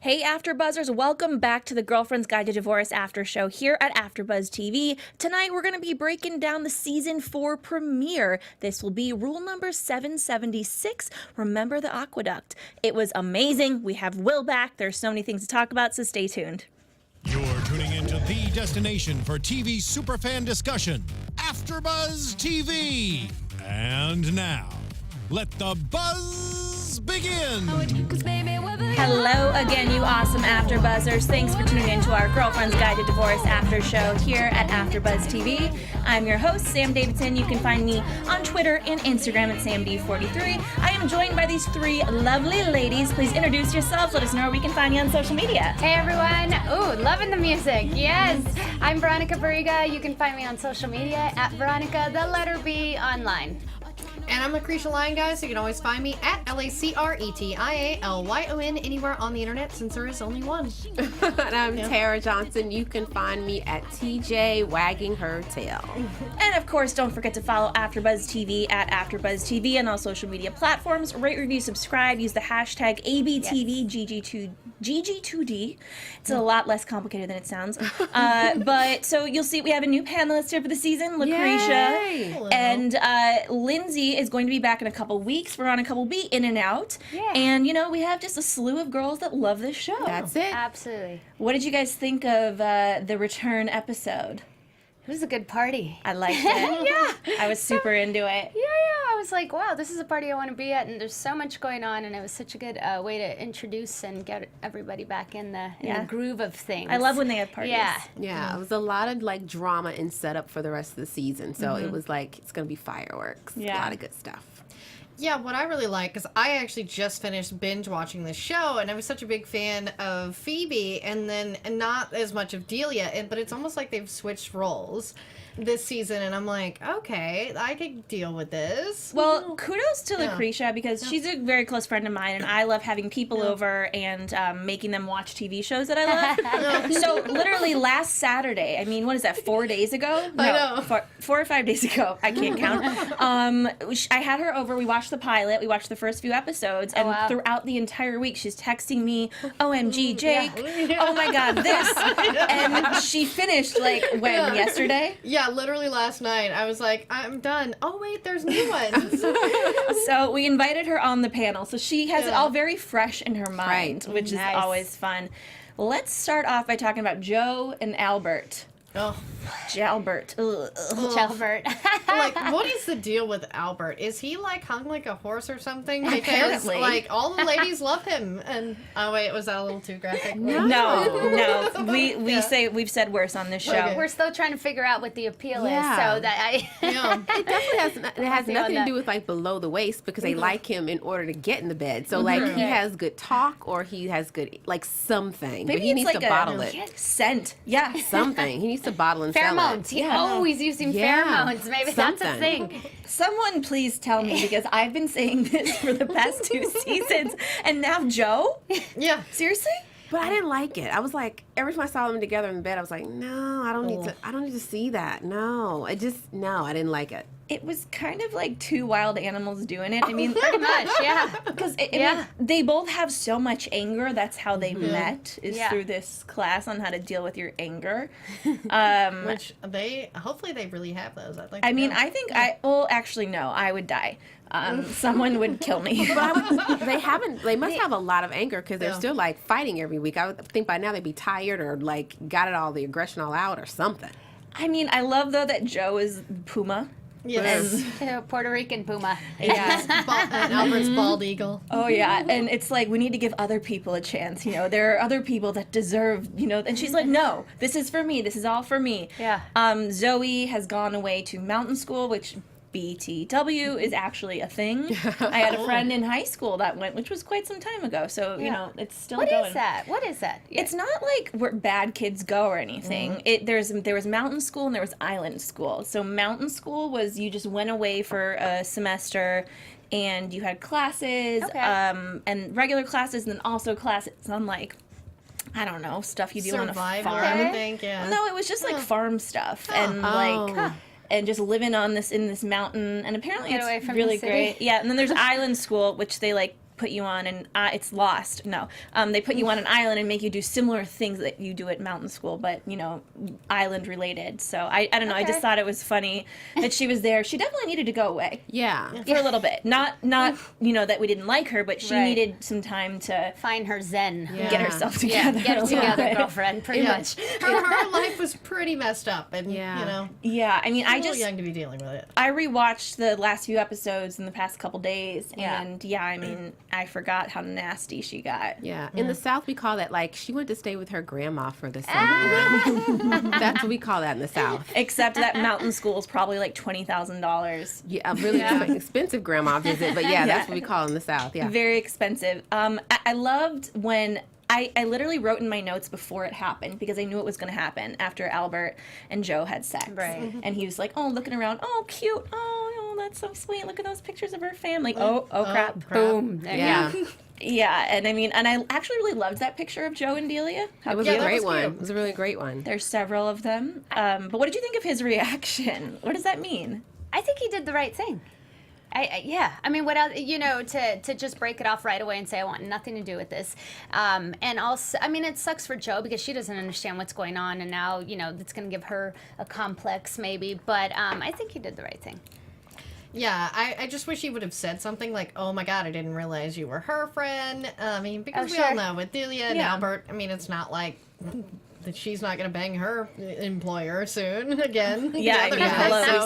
Hey AfterBuzzers, welcome back to the Girlfriend's Guide to Divorce After Show here at AfterBuzz TV. Tonight we're going to be breaking down the Season 4 premiere. This will be rule number 776, Remember the Aquaduct. It was amazing. We have Will back. There's so many things to talk about, so stay tuned. You're tuning into the destination for TV superfan discussion, AfterBuzz TV. And now, let the buzz begin. Hello again, you awesome AfterBuzzers. Thanks for tuning in to our Girlfriend's Guide to Divorce After Show here at AfterBuzz TV. I'm your host, Sam Davidson. You can find me on Twitter and Instagram at SamD43. I am joined by these three lovely ladies. Please introduce yourselves. Let us know where we can find you on social media. Hey everyone. Ooh, loving the music. Yes. I'm Veronica Barriga. You can find me on social media at Veronica, the letter B, online. And I'm Lucretia Lyon, guys. You can always find me at LACRETIALYON anywhere on the internet, since there is only one. And I'm Tara Johnson. You can find me at TJ Wagging Her Tail. And of course, don't forget to follow AfterBuzz TV at AfterBuzz TV on all social media platforms. Rate, review, subscribe. Use the hashtag ABTVGG2D. It's a lot less complicated than it sounds. But so you'll see we have a new panelist here for the season, Lucretia. Yay. And Lindsay is going to be back in a couple weeks. Veronica will be in and out. Yeah. And, you know, we have just a slew of girls that love this show. That's it. Absolutely. What did you guys think of the return episode? It was a good party. I liked it. Yeah. I was super into it. Yeah. I was like, wow, this is a party I want to be at, and there's so much going on, and it was such a good way to introduce and get everybody back in the groove of things. I love when they have parties. Yeah. Yeah, it was a lot of like drama and setup for the rest of the season. So it was like, it's going to be fireworks. Yeah. A lot of good stuff. Yeah, what I really like, because I actually just finished binge watching this show, and I was such a big fan of Phoebe, and then not as much of Delia, but it's almost like they've switched roles this season, and I'm like, okay, I can deal with this. Well, kudos to Lucretia, because she's a very close friend of mine, and I love having people over and making them watch TV shows that I love. So literally last Saturday, I mean, what is that, 4 days ago? No, I know. 4 or 5 days ago. I can't count. I had her over. We watched the pilot. We watched the first few episodes, and throughout the entire week, she's texting me, OMG, Jake, oh my God, this. And she finished, like, when, yesterday? Yeah, literally last night. I was like, I'm done. Oh, wait, there's new ones. So we invited her on the panel. So she has it all very fresh in her mind, which is always fun. Let's start off by talking about Joe and Albert. Oh, Jalbert. Jalbert. like, what is the deal with Albert? Is he like hung like a horse or something? Because Apparently. like all the ladies love him. And oh wait, was that a little too graphic? No. We've said worse on this show. Okay. We're still trying to figure out what the appeal is, Yeah. so that I... Yeah. It definitely has nothing to that. do with like below the waist, because they like him in order to get in the bed. So like he has good talk, or he has good like something. Maybe but he it's needs like to bottle it. Scent. Yeah. Something. He needs to bottle and sell Pheromones. it. He's always using pheromones. Maybe that's a Something. thing. Someone please tell me, because I've been saying this for the past 2 seasons, and now Joe? Yeah. Seriously? But I didn't like it. I was like, every time I saw them together in bed, I was like, no, I don't need to see that. No, I didn't like it. It was kind of like two wild animals doing it. I mean, Pretty much, yeah. because they both have so much anger. That's how they met, is through this class on how to deal with your anger. Which hopefully they really have those. I'd like. I to mean, know. I think actually no, I would die. Someone would kill me. They must have a lot of anger, because they're still like fighting every week. I would think by now they'd be tired, or like got the aggression all out or something. I mean, I love though that Joe is Puma. Yes. Puerto Rican puma. Yeah. And Albert's bald eagle. Oh yeah, and it's like we need to give other people a chance. You know, there are other people that deserve. You know, and she's like, no, this is for me. This is all for me. Yeah. Zoe has gone away to mountain school, which BTW is actually a thing. I had a friend in high school that went, which was quite some time ago. So you know, it's still What going. is that? What is that? Yeah. It's not like where bad kids go or anything. There was mountain school and there was island school. So mountain school was you just went away for a semester, and you had classes, and regular classes, and then also classes on like, I don't know, stuff you do on a Survivor, farm. I would think. Yeah. No, it was just like farm stuff and like. And just living in this mountain, and apparently Get away it's from really the city. great. Yeah, and then there's island school, which they like put you on an it's Lost. No, they put you on an island and make you do similar things that you do at mountain school, but island related. So I don't know. I just thought it was funny that she was there. She definitely needed to go away. Yeah. For a little bit. Not that we didn't like her, but she needed some time to find her zen. Get herself together. Get it together, girlfriend. Pretty much. Her life was pretty messed up, and Yeah, I mean, I just young to be dealing with it. I rewatched the last few episodes in the past couple days, and I mean, I forgot how nasty she got. Yeah, in the South we call that like she went to stay with her grandma for the summer. That's what we call that in the South. Except that mountain school is probably like $20,000. Yeah, a really expensive grandma visit, but that's what we call it in the South. Yeah, very expensive. I loved when. I literally wrote in my notes before it happened because I knew it was going to happen after Albert and Joe had sex. Right. And he was like, looking around, cute, that's so sweet. Look at those pictures of her family. Oh, crap. Boom. Yeah. Yeah, and I mean, and I actually really loved that picture of Joe and Delia. It was a great one. It was a really great one. There's several of them. But what did you think of his reaction? What does that mean? I think he did the right thing. I mean, what else, to just break it off right away and say, I want nothing to do with this. And also, I mean, it sucks for Joe because she doesn't understand what's going on. And now, it's going to give her a complex maybe. But I think he did the right thing. Yeah, I just wish he would have said something like, oh my God, I didn't realize you were her friend. I mean, because we all know with Delia and Albert, I mean, it's not like that she's not going to bang her employer soon again. Yeah, we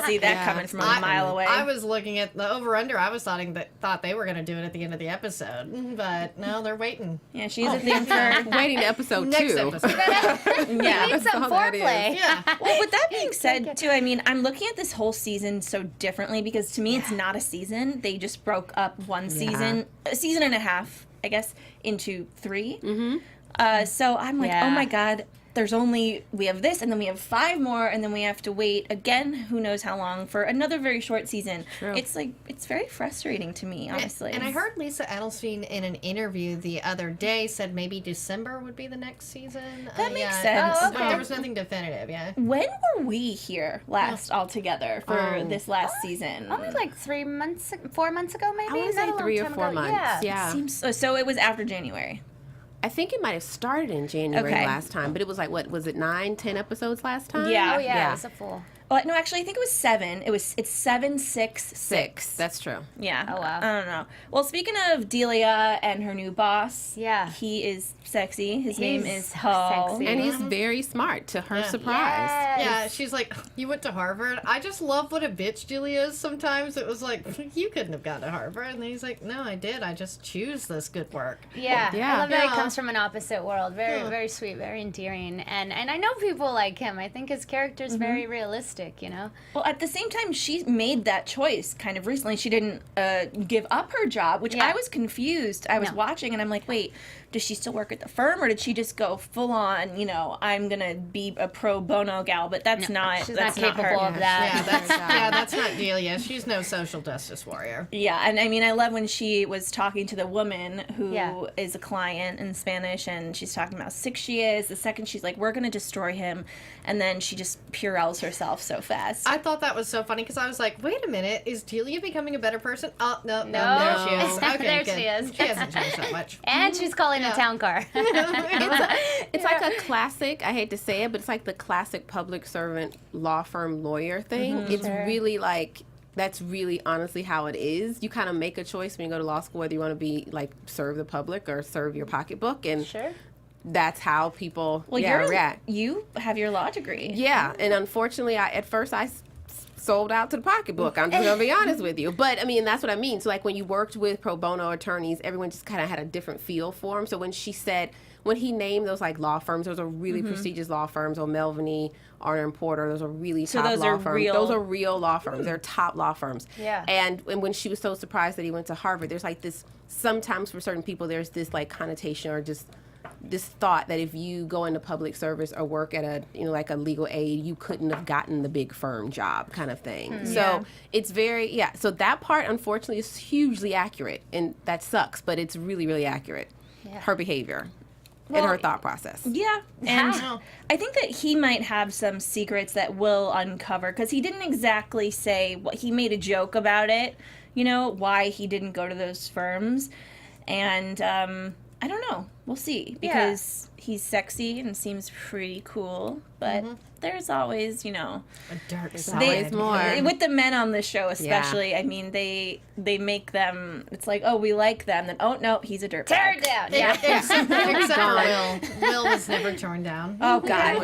see that coming from a mile away. I was looking at the over-under. I was thought they were going to do it at the end of the episode, but no, they're waiting. Yeah, she's a thing for waiting to episode next 2. Episode. Yeah, need some foreplay. Yeah. Well, with that being said, too, I mean, I'm looking at this whole season so differently because to me, it's not a season. They just broke up one season, a season and a half, I guess, into 3. Mm-hmm. So I'm like, oh my God. We have this, and then we have 5 more, and then we have to wait again, who knows how long, for another very short season. True. It's very frustrating to me, honestly. And I heard Lisa Adelstein in an interview the other day said maybe December would be the next season. That makes sense. Oh, okay. But there was nothing definitive, When were we here last all together for this last season? Only like 4 months ago, maybe? I want to say 3 or 4 months. Yeah. So it was after January. I think it might have started in January last time, but it was like, what was it, 9, 10 episodes last time? Yeah. Oh, yeah, it was a full. Well, no, actually, I think it was 7. It's 7, 6, 6. That's true. Yeah. Oh, wow. I don't know. Well, speaking of Delia and her new boss, he is sexy. His name is Ho. sexy. And he's very smart, to her surprise. Yes. Yeah, she's like, you went to Harvard? I just love what a bitch Delia is sometimes. It was like, you couldn't have gone to Harvard. And then he's like, no, I did. I just choose this good work. Yeah. Yeah. I love that he Yeah. comes from an opposite world. Very, very sweet, very endearing. And I know people like him. I think his character's very realistic, Well, at the same time, she made that choice kind of recently. She didn't give up her job, which I was confused. I was watching, and I'm like, wait, does she still work at the firm, or did she just go full on, I'm going to be a pro bono gal? But that's not she's that's not capable her. of that. That's not Delia. She's no social justice warrior. Yeah, and I mean, I love when she was talking to the woman who is a client in Spanish, and she's talking about how sick she is. The second she's like, we're going to destroy him, and then she just Purells herself so fast. I thought that was so funny because I was like, wait a minute, is Delia becoming a better person? Oh, no, there she is. Okay, There good. she is. She hasn't changed that much. And she's calling a town car. It's like a classic, I hate to say it, but it's like the classic public servant law firm lawyer thing. It's really like, that's really honestly how it is. You kind of make a choice when you go to law school whether you want to be like serve the public or serve your pocketbook, and that's how people react. You have your law degree. Yeah, and unfortunately, at first I sold out to the pocketbook. I'm just going to be honest with you. But, I mean, that's what I mean. So, like, when you worked with pro bono attorneys, everyone just kind of had a different feel for them. So when he named those, like, law firms, those are really prestigious law firms. O'Melveny, Arner and Porter, those are really top law firms. Those are real law firms. They're top law firms. Yeah. And when she was so surprised that he went to Harvard, there's, like, this, sometimes for certain people, there's this, like, connotation or just this thought that if you go into public service or work at like a legal aid, you couldn't have gotten the big firm job kind of thing. So it's very, so that part, unfortunately, is hugely accurate, and that sucks, but it's really, really accurate. Her behavior and her thought process. Yeah, and I think that he might have some secrets that will uncover, because he didn't exactly say what he made a joke about it, why he didn't go to those firms. And I don't know. We'll see, because he's sexy and seems pretty cool, but there's always, a dark side. always more. With the men on this show especially, I mean, they make them, it's like, oh, we like them, then, oh, no, he's a dirtbag. Tear it down. Except for Will. Will was never torn down. Oh, God.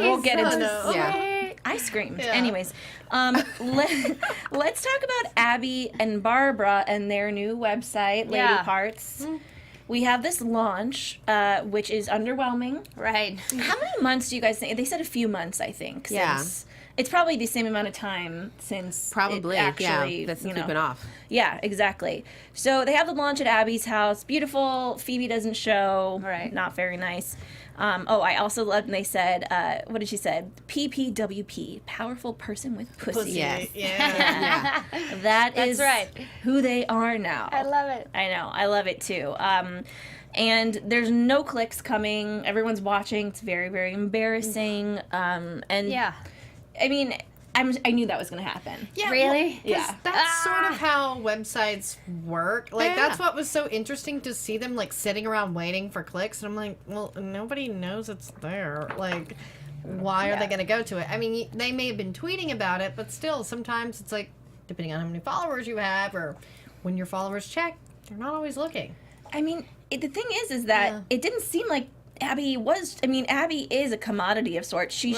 We'll get into this. Yeah. I screamed. Yeah. Anyways, let's talk about Abby and Barbara and their new website, Lady Yeah. Parts. We have this launch, which is underwhelming. Right. How many months do you guys think? They said a few months, I think. Yeah. Since it's probably the same amount of time since Probably, it actually, yeah. That's you know. keeping off. Yeah, exactly. So they have the launch at Abby's house. Beautiful. Phoebe doesn't show. Right. Not very nice. I also loved when they said, what did she say? PPWP, powerful person with pussy. Yes. Yeah. That is right. who they are now. I love it. I know. I love it too. And there's no clicks coming. Everyone's watching. It's very, very embarrassing. And Yeah. I mean, I knew that was going to happen. Yeah, Really? Well, 'cause Yeah. that's sort of how websites work. Like, Yeah. that's what was so interesting to see them, like, sitting around waiting for clicks. And I'm like, well, nobody knows it's there. Like, why are they going to go to it? I mean, they may have been tweeting about it, but still, sometimes it's like, depending on how many followers you have or when your followers check, they're not always looking. I mean, the thing is that it didn't seem like Abby was. I mean, Abby is a commodity of sorts. She's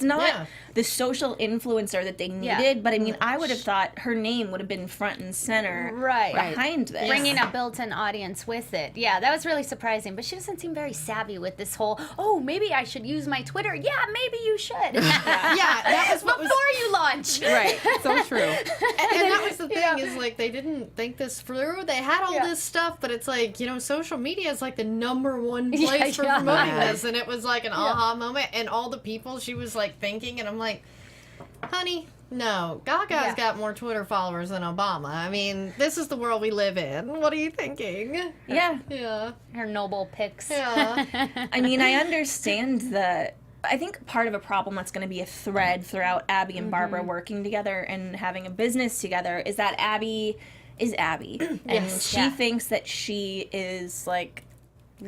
not Yeah. the social influencer that they needed. Yeah. But I mean, I would have thought her name would have been front and center Right. behind this. Bringing a built-in audience with it. Yeah, that was really surprising. But she doesn't seem very savvy with this whole, oh, maybe I should use my Twitter. Yeah, maybe you should. Yeah, that was what Before was... you launch. Right. So true. And that was the thing, is, like, they didn't think this through. They had all this stuff, but it's like, social media is, like, the #1 place for promoting this. And it was, like, an aha moment. And all the people she was, like, thinking, and I'm like, honey, no. Gaga's got more Twitter followers than Obama. I mean, this is the world we live in. What are you thinking? Yeah. Yeah. Her noble pics. Yeah. I mean, I understand I think part of a problem that's going to be a thread throughout Abby and Barbara working together and having a business together is that Abby is Abby. And she thinks that she is, like,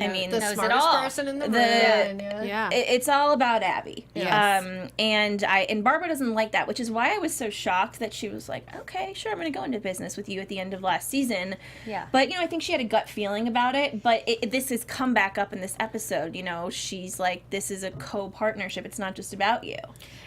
I mean, the knows it smartest all. person in the room. Yeah. it's all about Abby. Yes. And Barbara doesn't like that, which is why I was so shocked that she was like, okay, sure, I'm going to go into business with you at the end of last season. Yeah. But, I think she had a gut feeling about it. But this has come back up in this episode. She's like, this is a co-partnership. It's not just about you.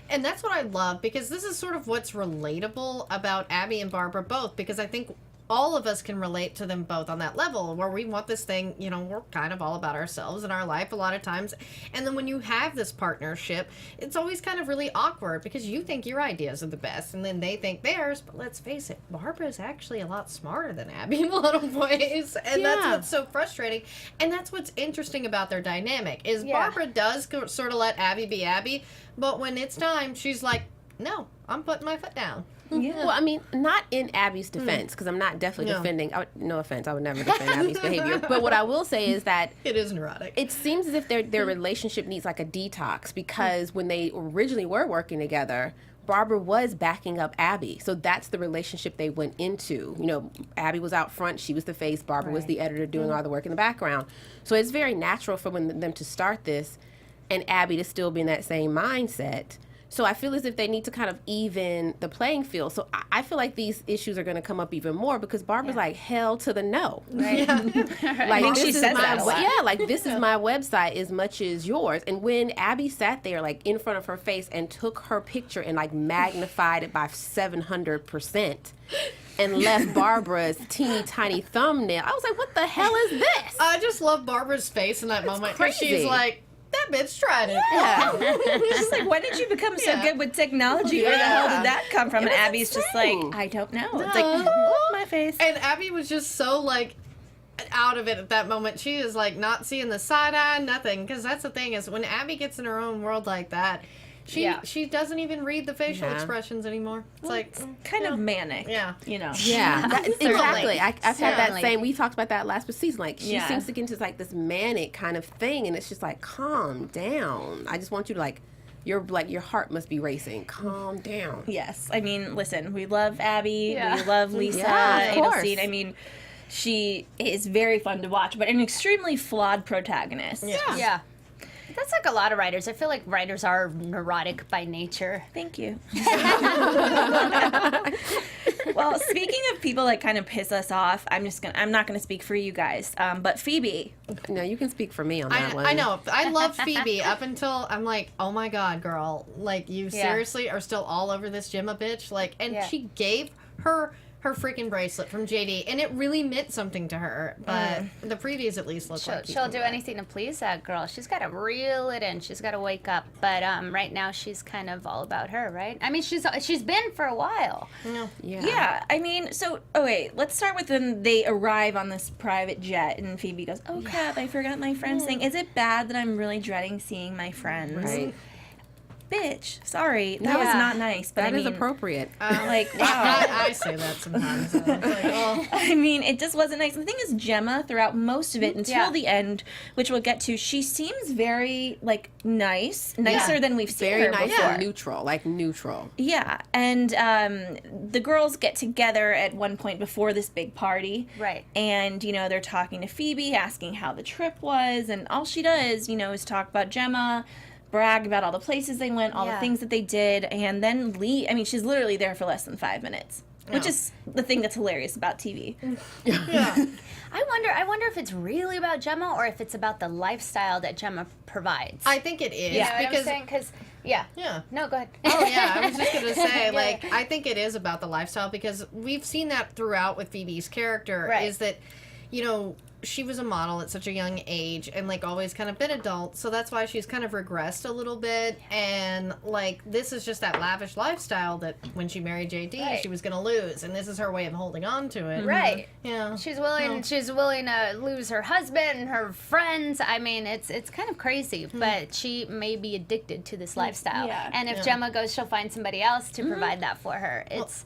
And that's what I love, because this is sort of what's relatable about Abby and Barbara both, because I think all of us can relate to them both on that level, where we want this thing, we're kind of all about ourselves in our life a lot of times. And then when you have this partnership, it's always kind of really awkward, because you think your ideas are the best and then they think theirs. But let's face it, Barbara's actually a lot smarter than Abby in a lot of ways. And that's what's so frustrating. And that's what's interesting about their dynamic, is Barbara does sort of let Abby be Abby, but when it's time, she's like, no, I'm putting my foot down. Yeah. Well, I mean, not in Abby's defense, because I'm not definitely defending. No offense, I would never defend Abby's behavior. But what I will say is that It is neurotic. it seems as if their relationship needs like a detox, because when they originally were working together, Barbara was backing up Abby. So that's the relationship they went into. Abby was out front, she was the face, Barbara was the editor doing all the work in the background. So it's very natural for them to start this and Abby to still be in that same mindset. So I feel as if they need to kind of even the playing field. So I feel like these issues are going to come up even more, because Barbara's like, hell to the no. Right. I think she this is says my that a lot. like, this is my website as much as yours. And when Abby sat there, like, in front of her face and took her picture and, like, magnified it by 700% and left Barbara's teeny tiny thumbnail, I was like, what the hell is this? I just love Barbara's face in that moment, because she's crazy. like, that bitch tried it. Yeah. She's like, when did you become so Yeah. good with technology? Where the hell did that come from? And was Abby's just like, insane. I don't know. It's like, my face. And Abby was just so, like, out of it at that moment. She is, like, not seeing the side eye, nothing. Because that's the thing, is when Abby gets in her own world like that, she doesn't even read the facial expressions anymore. It's like, Kind of manic. Yeah. Yeah, Certainly. exactly. I've had that Certainly. same. We talked about that last season. Like, she Yeah. seems to get into like this manic kind of thing, and it's just like, calm down. I just want you to your heart must be racing. Calm down. Yes. I mean, listen, we love Abby. Yeah. We love Lisa. Yeah, of course. Adelstein. I mean, She is very fun to watch, but an extremely flawed protagonist. Yeah. That's like a lot of writers. I feel like writers are neurotic by nature. Thank you. Well, speaking of people that kind of piss us off, I'm not gonna speak for you guys, but Phoebe. No, you can speak for me on that one. I know. I love Phoebe up until I'm like, oh my God, girl. Like, you seriously are still all over this Gemma bitch. Like, and she gave her freaking bracelet from JD, and it really meant something to her. But the previews at least look like she'll do anything to please that girl. She's got to reel it in. She's got to wake up. But right now she's kind of all about her, right? I mean, she's been for a while. Yeah. I mean, so okay, let's start with when they arrive on this private jet, and Phoebe goes, "Oh crap, I forgot my friend's thing. Is it bad that I'm really dreading seeing my friends?" Right. Bitch, sorry, that was not nice. But That I is mean, appropriate. like, wow. I say that sometimes. It's like, oh. I mean, it just wasn't nice. The thing is, Gemma, throughout most of it until the end, which we'll get to, she seems very, like, nicer than we've seen Very her nice before. and neutral. Yeah, and the girls get together at one point before this big party. Right. And, they're talking to Phoebe, asking how the trip was, and all she does, is talk about Gemma, brag about all the places they went, all the things that they did, and then leave. I mean, she's literally there for less than 5 minutes, which is the thing that's hilarious about TV. I wonder if it's really about Gemma or if it's about the lifestyle that Gemma provides. I think it is. Yeah, because because yeah. No, go ahead. Oh yeah, I was just gonna say, like, I think it is about the lifestyle because we've seen that throughout with Phoebe's character. Right. Is that, she was a model at such a young age and like always kind of been adult, so that's why she's kind of regressed a little bit. And like, this is just that lavish lifestyle that when she married JD, she was gonna lose, and this is her way of holding on to it. Right. Yeah. She's willing to lose her husband and her friends. I mean, it's kind of crazy, but she may be addicted to this lifestyle. Yeah. And if Gemma goes, she'll find somebody else to provide that for her. It's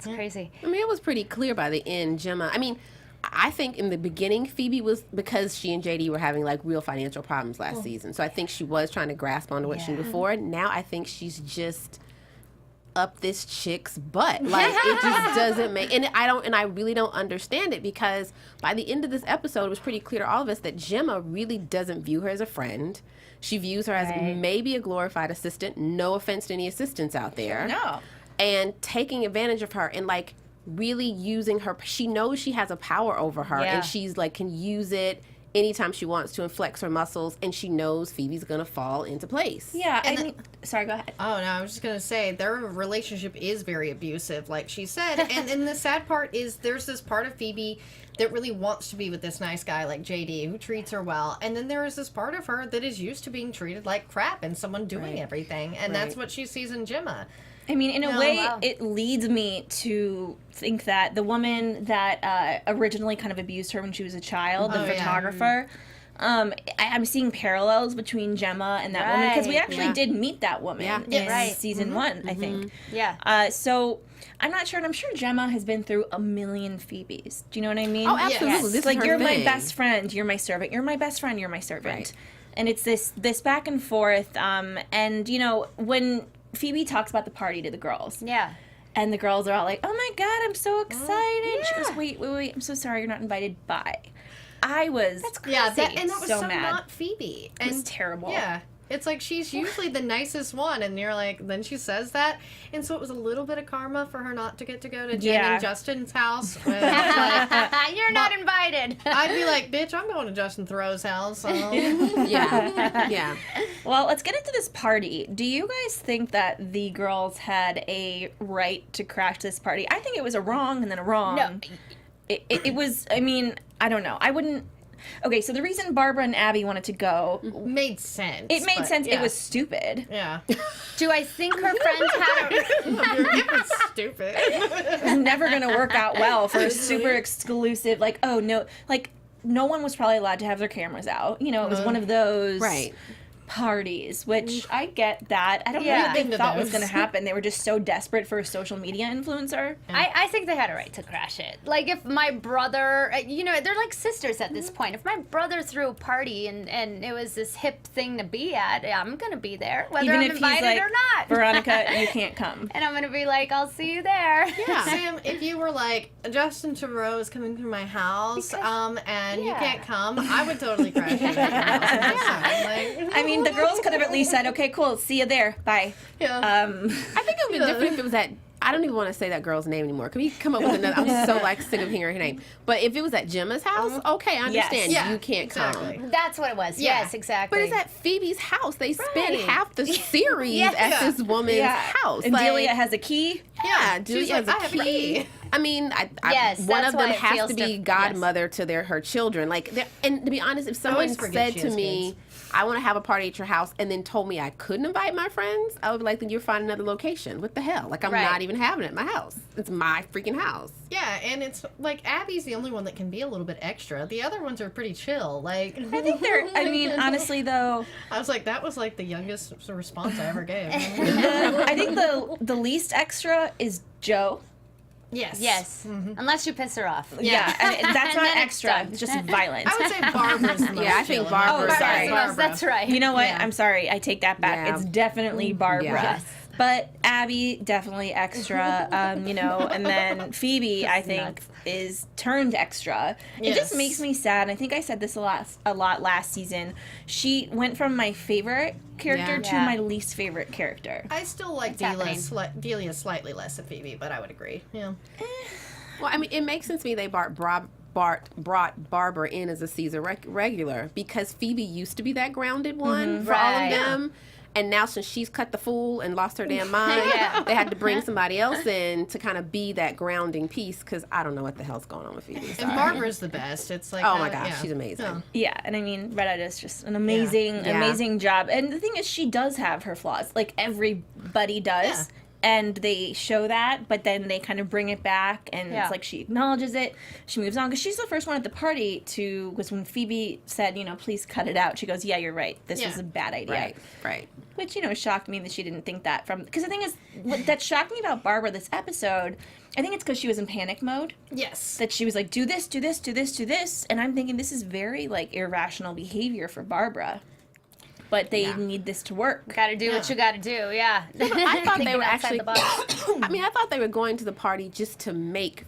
crazy. I mean, it was pretty clear by the end, Gemma. I mean, I think in the beginning, Phoebe was, because she and JD were having like real financial problems last season. So I think she was trying to grasp onto what she knew before. Now I think she's just up this chick's butt. Like, it just doesn't make, and I really don't understand it, because by the end of this episode, it was pretty clear to all of us that Gemma really doesn't view her as a friend. She views her as maybe a glorified assistant. No offense to any assistants out there. No. And taking advantage of her and like really using her. She knows she has a power over her, and she's like can use it anytime she wants to and flex her muscles, and she knows Phoebe's gonna fall into place. Yeah, sorry, go ahead. Oh no, I was just gonna say their relationship is very abusive, like she said. and the sad part is there's this part of Phoebe that really wants to be with this nice guy like JD who treats her well, and then there is this part of her that is used to being treated like crap and someone doing everything, and that's what she sees in Gemma. I mean, in a way, it leads me to think that the woman that originally kind of abused her when she was a child, the photographer, I'm seeing parallels between Gemma and that woman, because we actually did meet that woman in season 1, I think. Yeah. So I'm not sure, and I'm sure Gemma has been through a million Phoebes. Do you know what I mean? Oh, absolutely. Yes. This It's like, is her you're thing. my best friend, you're my servant. You're my best friend, you're my servant. Right. And it's this back and forth. And, when Phoebe talks about the party to the girls. Yeah. And the girls are all like, oh my God, I'm so excited. She goes, wait, I'm so sorry you're not invited. Bye. That's crazy. Yeah, that was so mad. not Phoebe. And It was terrible. Yeah. It's like she's usually the nicest one, and you're like, then she says that, and so it was a little bit of karma for her not to get to go to Jen and Justin's house. When it's like, You're not invited. I'd be like, bitch, I'm going to Justin Thoreau's house. So. Yeah. Well, let's get into this party. Do you guys think that the girls had a right to crash this party? I think it was a wrong and then a wrong. No. It was, I mean, I don't know. I wouldn't. Okay, so the reason Barbara and Abby wanted to go, Made sense. it made but, sense. Yeah. It was stupid. Yeah. Do I think her friends had It was stupid. It was never going to work out well for a super exclusive, like, no one was probably allowed to have their cameras out. It was one of those Right. parties, which I get that. I don't know what they thought was going to happen. They were just so desperate for a social media influencer. I think they had a right to crash it. Like, if my brother, you know, they're like sisters at this point. If my brother threw a party and it was this hip thing to be at, I'm going to be there, whether Even I'm if he's invited like, or not. Veronica, you can't come. And I'm going to be like, I'll see you there. Yeah. Sam, if you were like, Justin Theroux is coming through my house, and you can't come, I would totally crash it at your house. Like, I mean, the girls could have at least said, okay, cool, see you there, bye. Yeah. I think it would be different if it was that. I don't even want to say that girl's name anymore. Can we come up with another? I'm so like sick of hearing her name. But if it was at Gemma's house, okay, I understand. Yes. You can't Exactly. come. That's what it was. Yeah. Yes, exactly. But it's at Phoebe's house. They spend Right. half the series Yes. at this woman's house. And Delia has a key. Yeah, She's Delia has like, a I have key. a key. I mean, Yes, one that's of them why it has feels to be different. godmother to her children. Like, and to be honest, if someone always forget said she to has me, "I want to have a party at your house," and then told me I couldn't invite my friends, I would be like, "Then you're finding another location. What the hell? Like, I'm Right. not even having it at my house. It's my freaking house." Yeah, and it's like Abby's the only one that can be a little bit extra. The other ones are pretty chill. Like, I think they're, I mean, honestly, though, I was like, that was like the youngest response I ever gave. I think the least extra is Joe. Yes. Yes. Unless you piss her off. Yeah, I mean, that's And not then it's extra. done. It's just violence. I would say Barbara's the most Yeah, I think chill. Barbara- Oh, sorry. That's right. You know what? Yeah. I'm sorry. I take that back. Yeah. It's definitely Barbara. Yes. But Abby, definitely extra, you know, and then Phoebe, I think, nuts. is turned extra. It Yes. just makes me sad. I think I said this a lot last season. She went from my favorite character to Yeah. my least favorite character. I still like It's happening. Delia slightly less than Phoebe, but I would agree. Yeah. Well, I mean, it makes sense to me they brought Barbara in as a season regular because Phoebe used to be that grounded one for all of Right. them. And now since she's cut the fool and lost her damn mind, Yeah. they had to bring somebody else in to kind of be that grounding piece because I don't know what the hell's going on with Phoebe. And Sorry. Barbara's the best. It's like, Oh my gosh, she's amazing. Yeah. Yeah, and I mean, Red Eye does just an amazing, Yeah. amazing job. And the thing is, she does have her flaws, like everybody does. Yeah. And they show that, but then they kind of bring it back, and Yeah. it's like she acknowledges it, she moves on, because she's the first one at the party to, was when Phoebe said, you know, please cut it out, she goes, yeah, you're right, this Yeah. was a bad idea. Right. Which, you know, shocked me that she didn't think that from, because the thing is, what that shocked me about Barbara this episode, I think it's because she was in panic mode, Yes. that she was like, do this, do this, do this, do this, and I'm thinking this is very, like, irrational behavior for Barbara. But they need this to work. Gotta do what you gotta do, yeah. I thought they Thinking were outside actually. the box. I mean, I thought they were going to the party just to make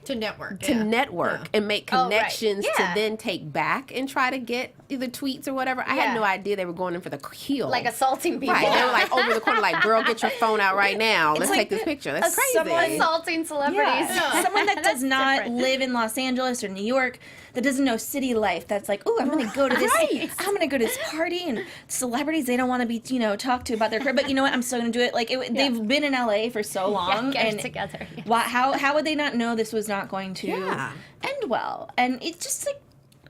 To network. to yeah. network Yeah. and make Oh, right. connections Yeah. to then take back and try to get either tweets or whatever. I Yeah. had no idea they were going in for the kill. Like assaulting people. Right. They were like over the corner, like, girl, get your phone out right now. Let's like take this picture. That's crazy. someone- Assaulting celebrities. Yeah. Someone that does That's not different. live in Los Angeles or New York, that doesn't know city life, that's like, oh, I'm going to go to this, Right. I'm going to go to this party, and celebrities, they don't want to be, you know, talked to about their career, but you know what, I'm still going to do it. Like, they've been in LA for so long, Get it and together. why, how would they not know this was not going to Yeah. end well? And it's just like,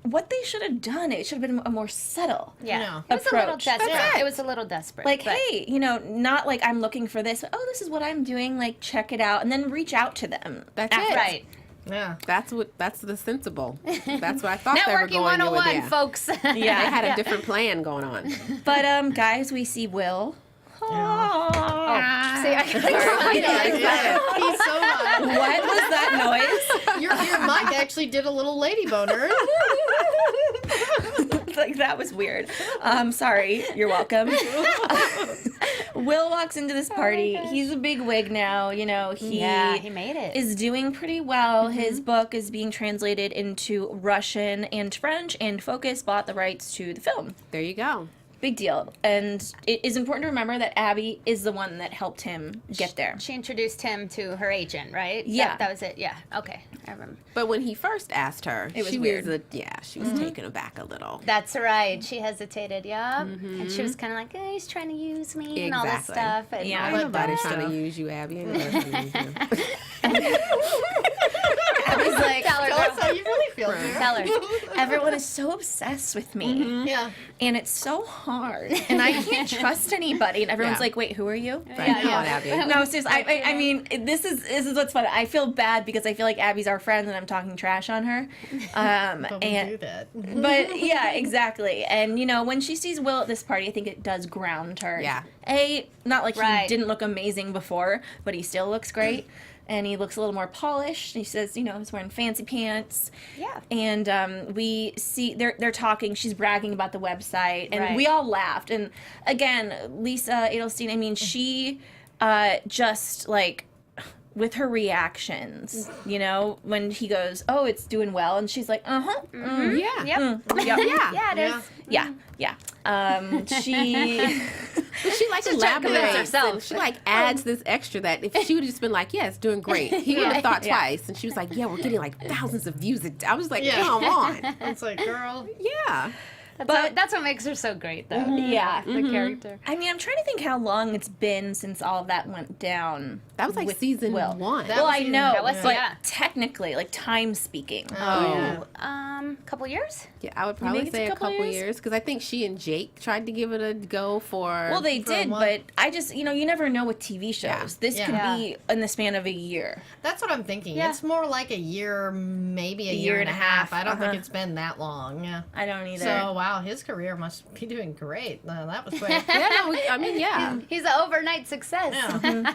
what they should have done, it should have been a more subtle. Yeah. No. It was a little Approach. desperate. That's it. It was a little desperate. Like, but- hey, you know, not like I'm looking for this, but, oh, this is what I'm doing, like, check it out, and then reach out to them. That's it. Right. Yeah. That's the sensible. That's what I thought they were Networking going 101, with. Yeah. folks. Yeah. They had a different plan going on. But guys, we see Will. See, I He's so loud. What was that noise? Your mic actually did a little lady boner. Like, that was weird. Sorry. You're welcome. Will walks into this party. He's a big wig now. You know, he made it. is doing pretty well. His book is being translated into Russian and French, and Focus bought the rights to the film. There you go. Big deal. And it is important to remember that Abby is the one that helped him get there. She introduced him to her agent, right? Yeah. That was it. Yeah. Okay. I remember. But when he first asked her, It was she weird. was she was taken aback a little. That's right. She hesitated. Yeah. And she was kind of like, oh, he's trying to use me and all this Exactly. stuff. And Yeah. all Ain't that nobody stuff. trying to use you, Abby. Ain't nobody trying to use you. I was like, tell her, Tell us how you really feel too. Tell her. Everyone is so obsessed with me. Yeah. And it's so hard. And I can't trust anybody. And everyone's Yeah. like, wait, who are you? Right. Come on, Abby. No, seriously. I mean, this is what's fun. I feel bad because I feel like Abby's our friend and I'm talking trash on her. But we and do that. But yeah, exactly. And you know, when she sees Will at this party, I think it does ground her. Yeah. Not like Right. he didn't look amazing before, but he still looks great. And he looks a little more polished. He says, you know, he's wearing fancy pants. Yeah. And we see they're talking. She's bragging about the website, and Right. we all laughed. And again, Lisa Edelstein. I mean, she just like with her reactions, you know, when he goes, "Oh, it's doing well," and she's like, "Uh huh, Yeah. Yep. yeah, Yeah, it is. Yeah. yeah." She. But she like She's trying to convince elaborates herself. and she like adds this extra that if she would have just been like, yeah, it's doing great, he would have thought twice. And she was like, yeah, we're getting like thousands of views. I was like, Yeah. come on. It's like, girl. Yeah. That's what makes her so great, though. Yeah. The character. I mean, I'm trying to think how long it's been since all of that went down. That was like with season Will. 1. That Well, was I season- know, that was- but yeah. technically, like time speaking. Oh. Couple years? Yeah, I would think probably it's a say a couple couple years? years because I think she and Jake tried to give it a go for. Well, they For did, what? but I just, you know, you never know with TV shows. Yeah. This Yeah. could Yeah. be in the span of a year. That's what I'm thinking. Yeah. It's more like a year, maybe a year and a half. I don't think it's been that long. Yeah. I don't either. So, wow, his career must be doing great. That was quick. yeah, no, I mean, yeah. He's an overnight success. Yeah.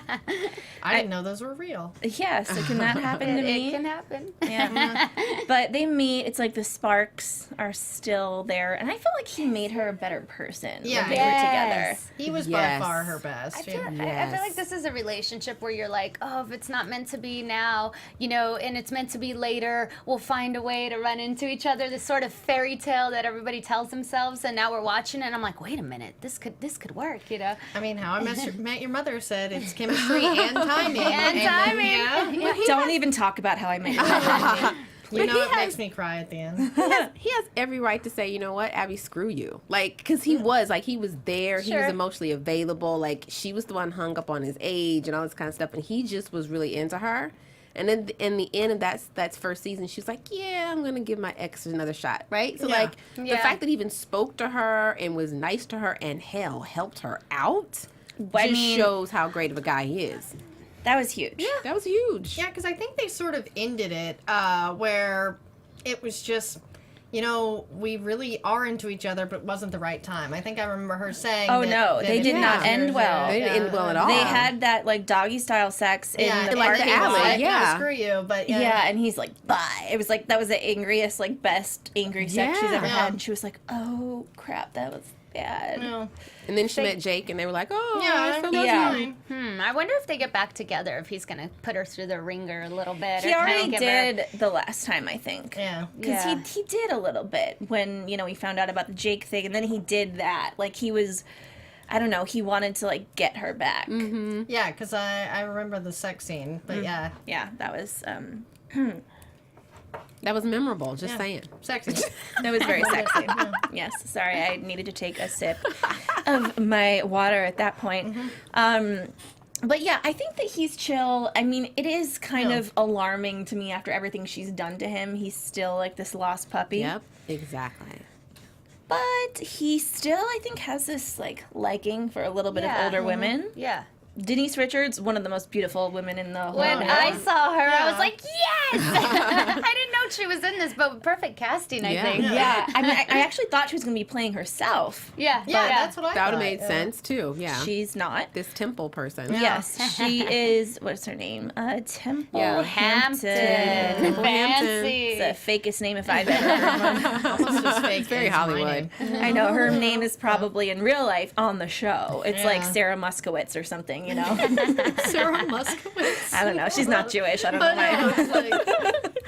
I didn't know those were real. yeah, so can that happen to me? It can happen. Yeah. But they meet. It's like the sparks are still there, and I feel like he made her a better person. Yeah. when they were together. He was Yes. by far her best. I feel yeah. like this is a relationship where you're like, oh, if it's not meant to be now, you know, and it's meant to be later, we'll find a way to run into each other. This sort of fairy tale that everybody tells themselves, and now we're watching it, and I'm like, wait a minute, this could work, you know? I mean, How I Met Your Mother said it's chemistry and timing. And timing. Yeah. Don't even talk about how I met your mother. You know, it makes me cry at the end. He has every right to say, you know what, Abby, screw you. Like, because he was there. He was Sure. emotionally available. Like, she was the one hung up on his age and all this kind of stuff. And he just was really into her. And then in the end of that first season, she was like, yeah, I'm going to give my ex another shot. Right? So, Yeah. like, the Yeah. fact that he even spoke to her and was nice to her and, hell, helped her out I just mean- shows how great of a guy he is. That was huge. That was huge. Yeah, because I think they sort of ended it where it was just, you know, we really are into each other, but it wasn't the right time. I think I remember her saying. Oh, that- no, that they it did was not yours, end well. They didn't end well at all. They had that like doggy style sex in Yeah, the like parking the alley, lot. like, yeah. no, screw you, but Yeah, and he's like, bye. It was like, that was the angriest, like, best angry sex she's ever Yeah. had. And she was like, oh, crap, that was bad. No. And then she met Jake and they were like, oh, Yeah, I feel yeah. fine. I wonder if they get back together, if he's going to put her through the ringer a little bit. He or kinda already give her- did the last time, I think. Yeah. Because Yeah. he did a little bit when, you know, he found out about the Jake thing, and then he did that. Like, he was, I don't know, he wanted to, like, get her back. Yeah, because I remember the sex scene, but yeah, Yeah, that was, That was memorable, just Yeah. saying. sexy. that was very sexy. Yes, sorry, I needed to take a sip of my water at that point. But yeah, I think that he's chill. I mean, it is kind Yeah. of alarming to me after everything she's done to him. He's still like this lost puppy. Yep, exactly. But he still, I think, has this like liking for a little bit Yeah. of older women. Yeah. Denise Richards, one of the most beautiful women in the whole When world. I saw her, I Yeah. was like, yes! I didn't know she was in this, but perfect casting, I Yeah. think. Yeah, I mean, I actually thought she was going to be playing herself. Yeah. Yeah, that's what I That would thought. have made sense too. Yeah. She's not. This temple person. Yes, she is. What's her name? Temple Yeah. Hampton. Temple Hampton. Fancy. It's the fakest name if I've ever heard one. Almost as fake It's very as my Hollywood. name. I know her name is probably in real life on the show. It's like Yeah. Sarah Muskowitz or something, you know. Sarah Muskowitz. I don't know. She's not Jewish. I don't But know why. no, it's like,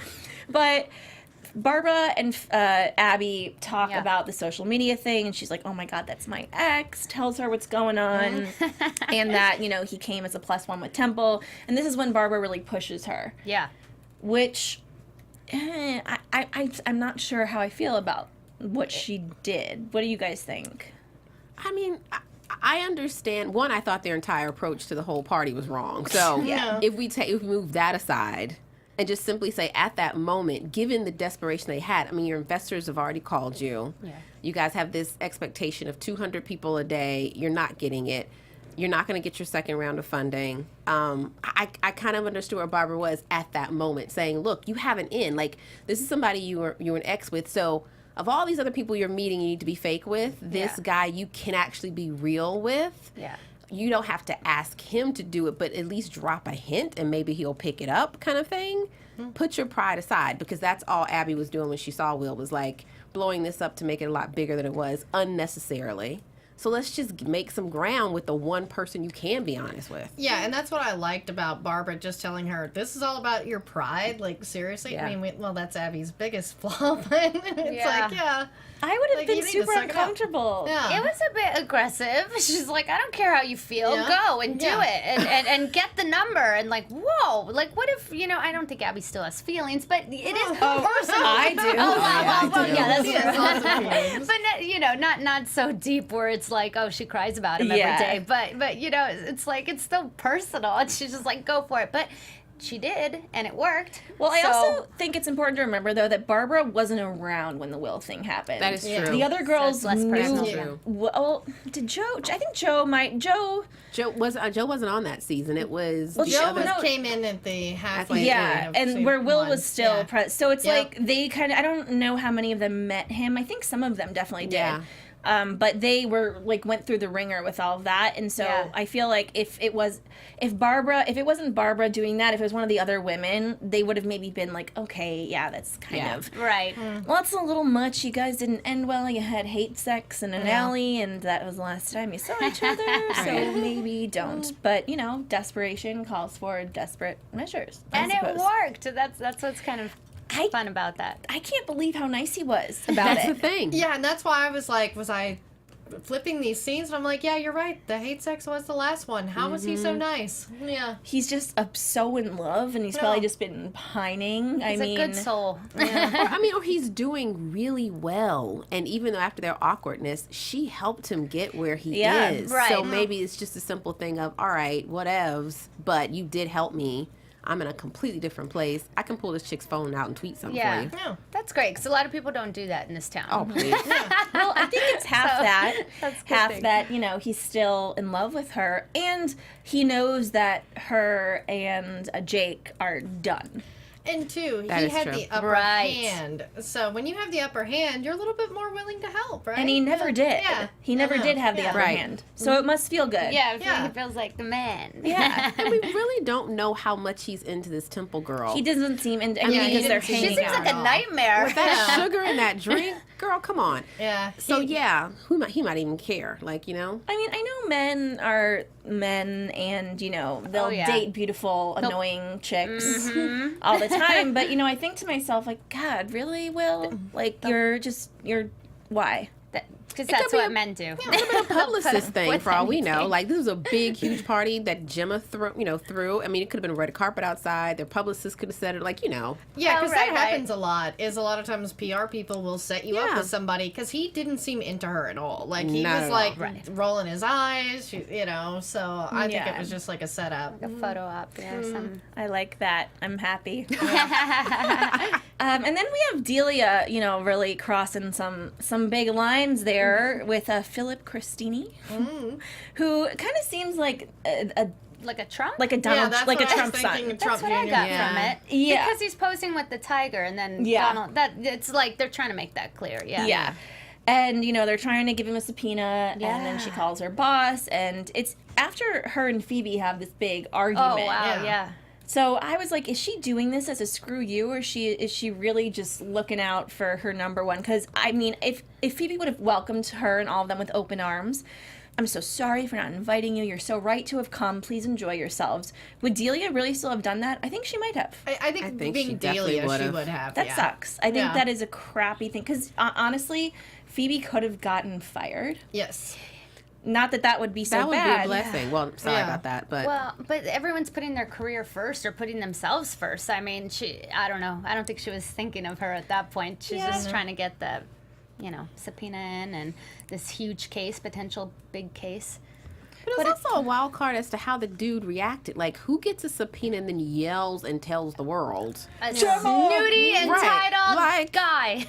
But Barbara and Abby talk Yeah. about the social media thing, and she's like, "Oh my God, that's my ex." Tells her what's going on, and that you know he came as a +1 with Temple, and this is when Barbara really pushes her, Yeah. which I'm not sure how I feel about what she did. What do you guys think? I mean, I understand. One, I thought their entire approach to the whole party was wrong. So Yeah. if we move that aside, and just simply say at that moment, given the desperation they had, I mean, your investors have already called you. Yeah. You guys have this expectation of 200 people a day. You're not getting it. You're not going to get your second round of funding. I kind of understood where Barbara was at that moment, saying, look, you have an in. Like, this is somebody you were an ex with. So of all these other people you're meeting you need to be fake with, this guy you can actually be real with. Yeah. You don't have to ask him to do it, but at least drop a hint and maybe he'll pick it up kind of thing. Put your pride aside, because that's all Abby was doing when she saw Will, was like blowing this up to make it a lot bigger than it was unnecessarily. So let's just make some ground with the one person you can be honest with. Yeah, and that's what I liked about Barbara, just telling her, this is all about your pride. Like, seriously? Yeah. I mean, well, that's Abby's biggest flaw, but it's Yeah. like, yeah. I would have Like, you been need to super suck it up. uncomfortable. Yeah. It was a bit aggressive. She's like, I don't care how you feel. Yeah. Go and do Yeah. it and get the number. And like, whoa. Like, what if, I don't think Abby still has feelings, but it is personal. I do. Oh, well, yeah, that's She has true. lots of feelings. But not so deep where it's like, oh, she cries about him Yeah. every day. But it's like, it's still personal. And she's just like, go for it. But she did, and it worked. Well, I So- also think it's important to remember, though, that Barbara wasn't around when the Will thing happened. That is Yeah. true. The other girls it's less knew. personal to them. Well, did Joe? I think Joe might. Joe Joe wasn't on that season. It was Well, the Joe other. was- Came in at the halfway yeah, point of and season where Will one. was still Yeah. present. So it's Yeah. like they kind of. I don't know how many of them met him. I think some of them definitely did. Yeah. But they were like went through the ringer with all of that, and so Yeah. I feel like if it wasn't Barbara doing that, if it was one of the other women, they would have maybe been like, okay, yeah, that's kind Yeah. of Right. well, that's a little much. You guys didn't end well. You had hate sex in an alley, and that was the last time you saw each other. So maybe don't. But desperation calls for desperate measures. I And it suppose. worked. That's what's kind of I- fun about that. I can't believe how nice he was about That's the it. thing. Yeah, and that's why I was like, was I flipping these scenes? And I'm like, yeah, you're right. The hate sex was the last one. How was he so nice? Yeah. He's just so in love, and he's probably just been pining. He's a good soul. Or he's doing really well. And even though after their awkwardness, she helped him get where he Yeah, is. right. So maybe it's just a simple thing of, all right, whatevs, but you did help me. I'm in a completely different place. I can pull this chick's phone out and tweet something Yeah. for you. Yeah. That's great because a lot of people don't do that in this town. Oh, please. Well, I think it's half So, that, that's a good half thing. that he's still in love with her, and he knows that her and Jake are done. And two, That he is had true. the upper Right. hand. So when you have the upper hand, you're a little bit more willing to help, right? And he never did. Yeah. He never I know. did have the Yeah. upper Right. hand. So it must feel good. Yeah, Yeah. he feels like the man. Yeah. And we really don't know how much he's into this Temple girl. He doesn't seem, and Yeah, he because they're didn't seem- She hanging seems out. like a nightmare. With that sugar in that drink, girl, come on. Yeah. So he- yeah, he might even care. Like, I mean, I know men are men, and they'll Oh, yeah. date beautiful, annoying chicks all the time. But I think to myself, like, God, really, Will? Like, you're why? Because It that's could be what a- men do. It could have been a publicist thing with for all we know. anything. Like, this was a big, huge party that Gemma threw. I mean, it could have been a red carpet outside. Their publicist could have said it. Like, Yeah, Oh, because right, that right. happens a lot. Is a lot of times PR people will set you up Yeah. with somebody because he didn't seem into her at all. Like he Not was at like all. Right. rolling his eyes, So I think Yeah. it was just like a setup. A photo op, yeah. Some, I like that. I'm happy. And then we have Delia, really crossing some big lines there with Philip Christini, who kind of seems like a like a Trump? Donald, that's like a what I was Trump thinking, son. Trump That's what I Jr. got Yeah. from it. Yeah. Because he's posing with the tiger, and then Yeah. Donald. That it's like they're trying to make that clear. Yeah. Yeah. And, they're trying to give him a subpoena, and then she Yeah. calls her boss, and it's after her and Phoebe have this big argument. Oh wow. Yeah. Yeah. So I was like, is she doing this as a screw you, or is she really just looking out for her number one? Because, I mean, if Phoebe would have welcomed her and all of them with open arms, I'm so sorry for not inviting you. You're so right to have come. Please enjoy yourselves. Would Delia really still have done that? I think she might have. I think I think being she definitely Delia, she would've. would have. That yeah. sucks. I think Yeah. that is a crappy thing. Because, honestly, Phoebe could have gotten fired. Yes. Not that would be so that would bad. be a blessing. Well, sorry Yeah. about that, but Well, but everyone's putting their career first or putting themselves first. I mean, I don't know. I don't think she was thinking of her at that point. She's just trying to get the, subpoena in and this huge case, potential big case. But it's also a wild card as to how the dude reacted. Like, who gets a subpoena and then yells and tells the world? A snooty, entitled guy.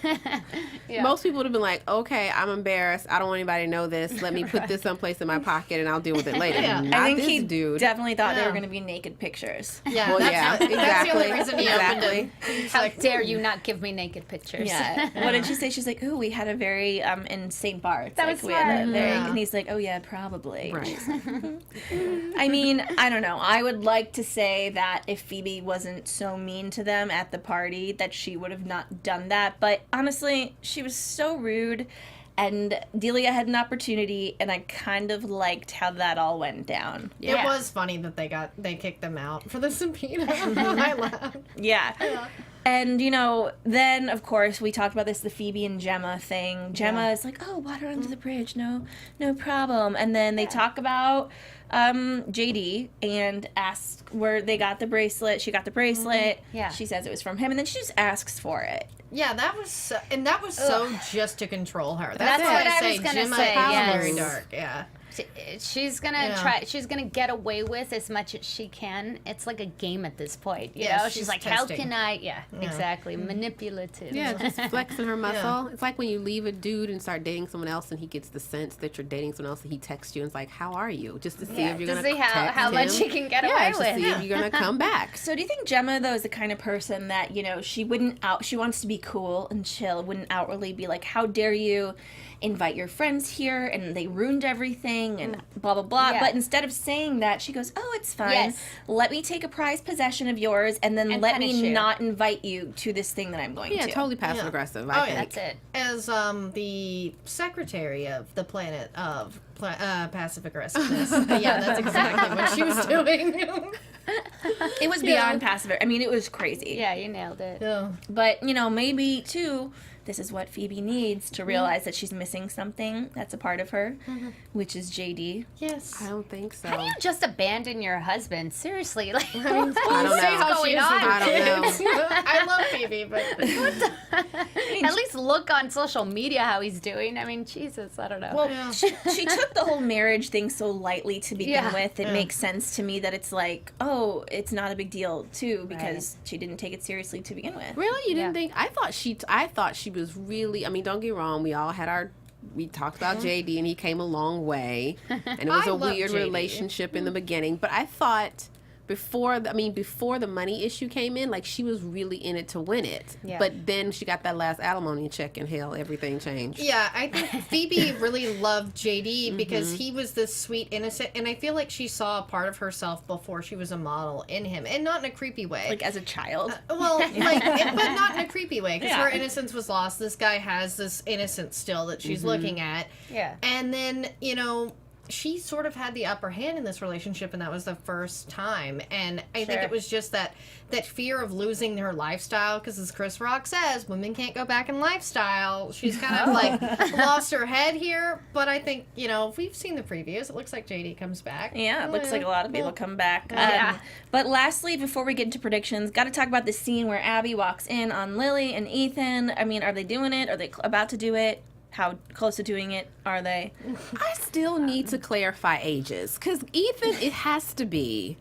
Yeah. Most people would have been like, okay, I'm embarrassed. I don't want anybody to know this. Let me put this someplace in my pocket and I'll deal with it later. Yeah. Not I think this he dude. definitely thought they were going to be naked pictures. Yeah, Well, that's yeah, That's the only exactly. reason he opened it. He's How like, dare you not give me naked pictures? Yeah. What did she say? She's like, "Ooh, we had a very in St. Bart's. That like, was we had a smart. very," Yeah. and he's like, "Oh yeah, probably." Right. I mean, I don't know. I would like to say that if Phoebe wasn't so mean to them at the party, that she would have not done that. But honestly, she was so rude, and Delia had an opportunity, and I kind of liked how that all went down. it was funny that they kicked them out for the subpoena. I laughed. Yeah. And, you know, then, of course, we talked about this, the Phoebe and Gemma thing. Gemma is like, oh, water under the bridge, no problem. And then they talk about JD and ask where they got the bracelet. She got the bracelet. Yeah. She says it was from him, and then she just asks for it. Yeah, that was so just to control her. That's why what I was gonna Gemma say, is yes. very dark. Yeah. She's gonna try. She's gonna get away with as much as she can. It's like a game at this point, you know. She's she's like, testing. how can I? Yeah, exactly. Manipulative. Yeah, just flexing her muscle. It's like when you leave a dude and start dating someone else, and he gets the sense that you're dating someone else, and he texts you and it's like, "How are you?" Just to see if you're to gonna see how text much him. she can get Yeah, away just to see with. if you're gonna come back. So do you think Gemma, though, is the kind of person that, you know, she wants to be cool and chill, wouldn't outwardly be like, how dare you invite your friends here, and they ruined everything, and blah, blah, blah. Yeah. But instead of saying that, she goes, oh, it's fine. Yes. Let me take a prized possession of yours, and then And let punish me you. not invite you to this thing that I'm going Yeah, to. totally passive aggressive. I think. That's it. As the secretary of the planet of passive aggressiveness. Yeah, that's exactly what she was doing. It was beyond passive. I mean, it was crazy. Yeah, you nailed it. Yeah. But, you know, maybe, too, this is what Phoebe needs to realize that she's missing something that's a part of her, which is JD. Yes. I don't think so. How do you just abandon your husband? Seriously, like I don't know. How she is with her I don't kids. I love Phoebe, but at least look on social media how he's doing. I mean, Jesus, I don't know. Well, she took the whole marriage thing so lightly to begin Yeah. with. It makes sense to me that it's like, oh, it's not a big deal, too, because she didn't take it seriously to begin with. Really? You didn't Yeah. think? I thought she was really. I mean, don't get me wrong. We talked about JD, and he came a long way, and it was I a love weird JD. relationship in the beginning. But I thought before the money issue came in, like she was really in it to win it. Yeah. But then she got that last alimony check, and hell, everything changed. yeah, I think Phoebe really loved JD because he was this sweet innocent, and I feel like she saw a part of herself before she was a model in him, and not in a creepy way. Like, as a child. Well, but not in a creepy way, because her innocence was lost. This guy has this innocence still that she's looking at. Yeah. And then, you know, she sort of had the upper hand in this relationship, and that was the first time. And I think it was just that fear of losing her lifestyle, because as Chris Rock says, women can't go back in lifestyle. She's kind of like lost her head here. But I think, you know, if we've seen the previews, it looks like JD comes back. Yeah, it looks like a lot of people come back. Yeah. But lastly, before we get into predictions, got to talk about the scene where Abby walks in on Lilly and Ethan. I mean, are they doing it? Are they about to do it? How close to doing it are they? I still need to clarify ages, because Ethan, it has to be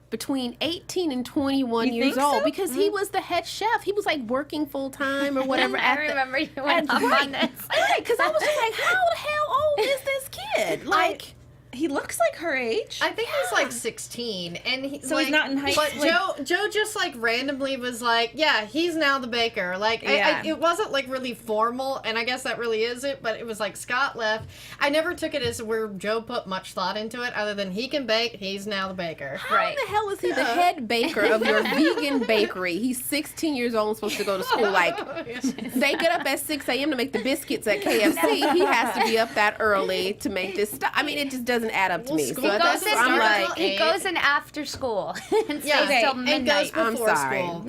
between 18 and 21 You years think old, so? because he was the head chef. He was like working full time or whatever. I remember you went up on this. Right, because I was just like, how the hell old is this kid? Like, He looks like her age. I think he's like 16, and So he's not in high But school. Joe just like randomly was like, "Yeah, he's now the baker." Like, Yeah. it wasn't like really formal, and I guess that really is it. But it was like Scott left. I never took it as where Joe put much thought into it, other than he can bake. He's now the baker. how the hell is he the head baker of your vegan bakery? He's 16 years old and supposed to go to school. Like, they get up at 6 a.m. to make the biscuits at KFC. He has to be up that early to make this stuff. I mean, it just doesn't add up to me. So school that's doesn't what I'm start like, until He goes in after school and Yeah, stays till and midnight. goes before I'm sorry. school.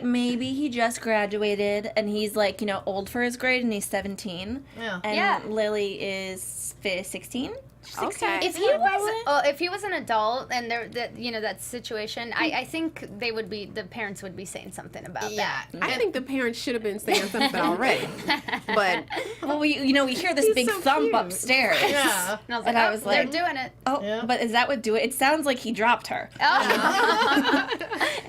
Maybe he just graduated and he's like, you know, old for his grade and he's 17. Yeah. And Yeah. Lily is 16. Okay. If he was an adult and that situation, I think the parents would be saying something about that. I think the parents should have been saying something already. But we hear this big so thump cute. upstairs. Yeah. And I was like, they're doing it. Oh, but is that what do it? It sounds like he dropped her. Oh.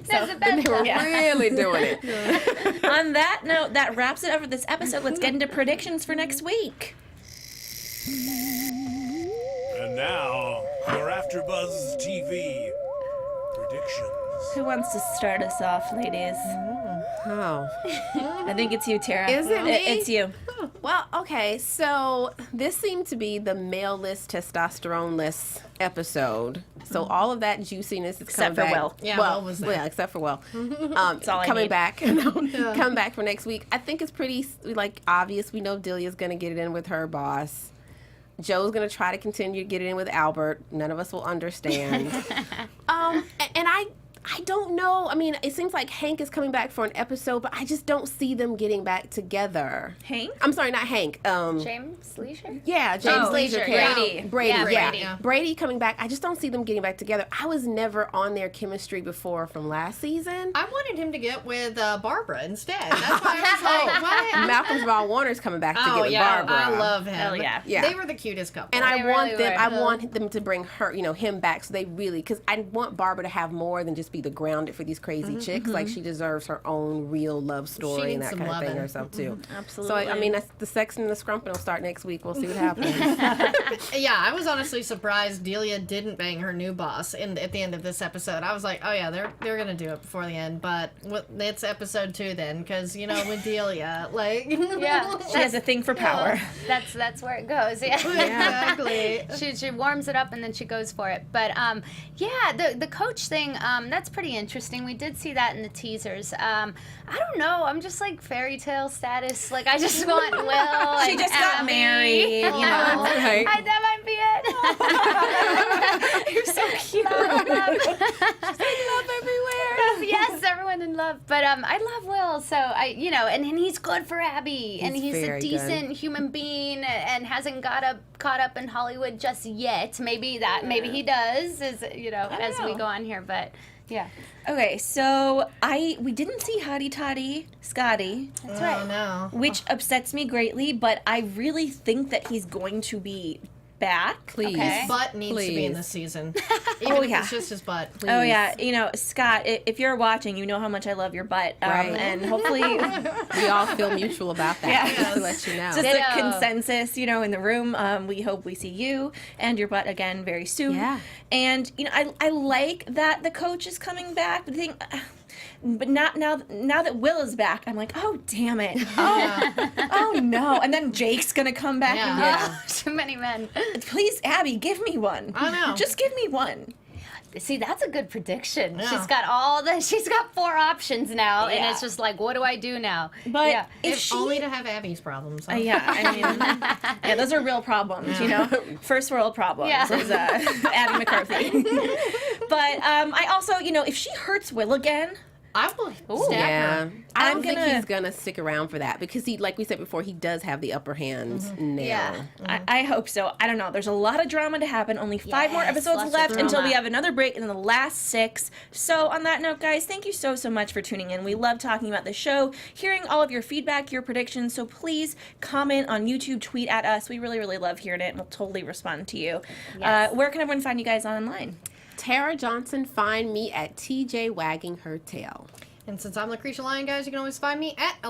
There's a they were bed. really doing it. On that note, that wraps it up for this episode. Let's get into predictions for next week. And now, your AfterBuzz TV predictions. Who wants to start us off, ladies? Oh. I think it's you, Tara. Is it me? It's you. Well, okay, so this seemed to be the male-less, testosterone-less episode. So all of that juiciness is coming Except for back. Will. Yeah, Will was there. Yeah, except for Will. That's all I coming need. back. Coming back for next week. I think it's pretty, obvious. We know Delia's going to get it in with her boss. Joe's going to try to continue to get it in with Albert. None of us will understand. And I don't know. I mean, it seems like Hank is coming back for an episode, but I just don't see them getting back together. Hank? I'm sorry, not Hank. James Leisure? Yeah, James Leisure, Leisure. Brady. Yeah, Yeah, Brady. Brady coming back. I just don't see them getting back together. I was never on their chemistry before from last season. I wanted him to get with Barbara instead. That's why I was like, what? Malcolm Jamal Warner's coming back to get with Barbara. I love him. Hell yeah. Yeah. They were the cutest couple. And I want really them. were. I want them to bring her, him back. So they really, because I want Barbara to have more than just be the grounded for these crazy chicks. Like she deserves her own real love story and needs that some kind of thing loving. herself too. Absolutely. So I mean, that's the sex and the scrumping will start next week. We'll see what happens. Yeah, I was honestly surprised Delia didn't bang her new boss at the end of this episode. I was like, oh yeah, they're gonna do it before the end. But it's episode 2 then, because with Delia, like Yeah. she has a thing for power. That's where it goes. Yeah. exactly. She warms it up and then she goes for it. But the coach thing, that's pretty interesting. We did see that in the teasers. I don't know. I'm just like fairy tale status. Like I just want Will. She and just got Abby. married, you know. Right. That might be it. You're so cute. Love everywhere. Yes, everyone in love. But I love Will, so and he's good for Abby, and he's a very decent human being, and hasn't got caught up in Hollywood just yet. Maybe he does, as we go on here. But yeah, Okay, so we didn't see Hottie Toddy Scotty, that's right. I know. which upsets me greatly, but I really think that he's going to be back. Please. Okay. His butt needs to be in Please. this season. Even if yeah. it's just his butt. Oh yeah, Scott, if you're watching, you know how much I love your butt, Right. and hopefully We all feel mutual about that. Yeah. Just to let you know. just Ditto. a consensus, in the room. We hope we see you and your butt again very soon. Yeah. And I like that the coach is coming back. But the thing, but not now that Will is back, I'm like, oh damn it, oh no. And then Jake's gonna come back. Yeah. And Yeah. Too many men. please, Abby, give me one. I know. Just give me one. See, that's a good prediction. Yeah. She's got 4 options now, and Yeah. it's just like, what do I do now? But yeah. if If she, only to have Abby's problems. Huh? yeah, I mean, yeah, those are real problems, First world problems Yeah. is Abby McCarthy. But I also, if she hurts Will again, I will stab Yeah, her. I I'm don't think gonna- he's gonna stick around for that because he, like we said before, he does have the upper hand now. Yeah. I hope so. I don't know. There's a lot of drama to happen. Only 5 more Yes, episodes lots of left until drama. we have another break in the last 6. So on that note, guys, thank you so much for tuning in. We love talking about the show, hearing all of your feedback, your predictions. So please comment on YouTube, tweet at us. We really, really love hearing it, and we'll totally respond to you. Yes. Where can everyone find you guys online? Tara Johnson, find me at TJ Wagging Her Tail. And since I'm Lucretia Lyon, guys, you can always find me at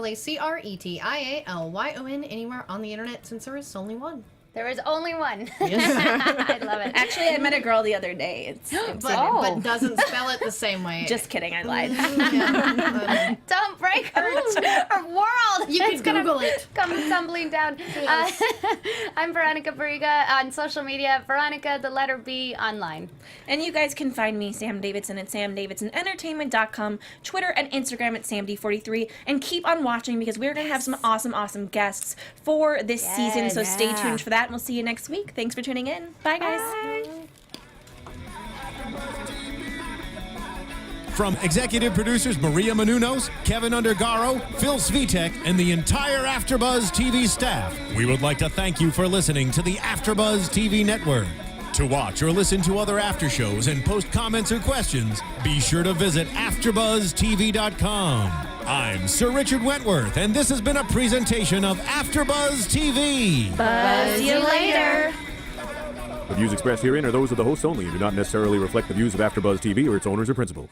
LACRETIALYON anywhere on the internet, since there is only one. There is only one. I love it. Actually, I met a girl the other day. It's But doesn't spell it the same way. just kidding. I lied. Don't break her world. You It's can gonna Google it. Come tumbling down. I'm Veronica Barriga on social media. Veronica, the letter B, online. And you guys can find me, Sam Davidson, at samdavidsonentertainment.com, Twitter and Instagram at samd43, and keep on watching because we're going to have some awesome guests for this season, so stay tuned for that, and we'll see you next week. Thanks for tuning in. Bye, guys. Bye. From executive producers Maria Menounos, Kevin Undergaro, Phil Svitek, and the entire AfterBuzz TV staff, we would like to thank you for listening to the AfterBuzz TV network. To watch or listen to other after shows and post comments or questions, be sure to visit AfterBuzzTV.com. I'm Sir Richard Wentworth, and this has been a presentation of AfterBuzz TV. Buzz you later. The views expressed herein are those of the hosts only and do not necessarily reflect the views of AfterBuzz TV or its owners or principals.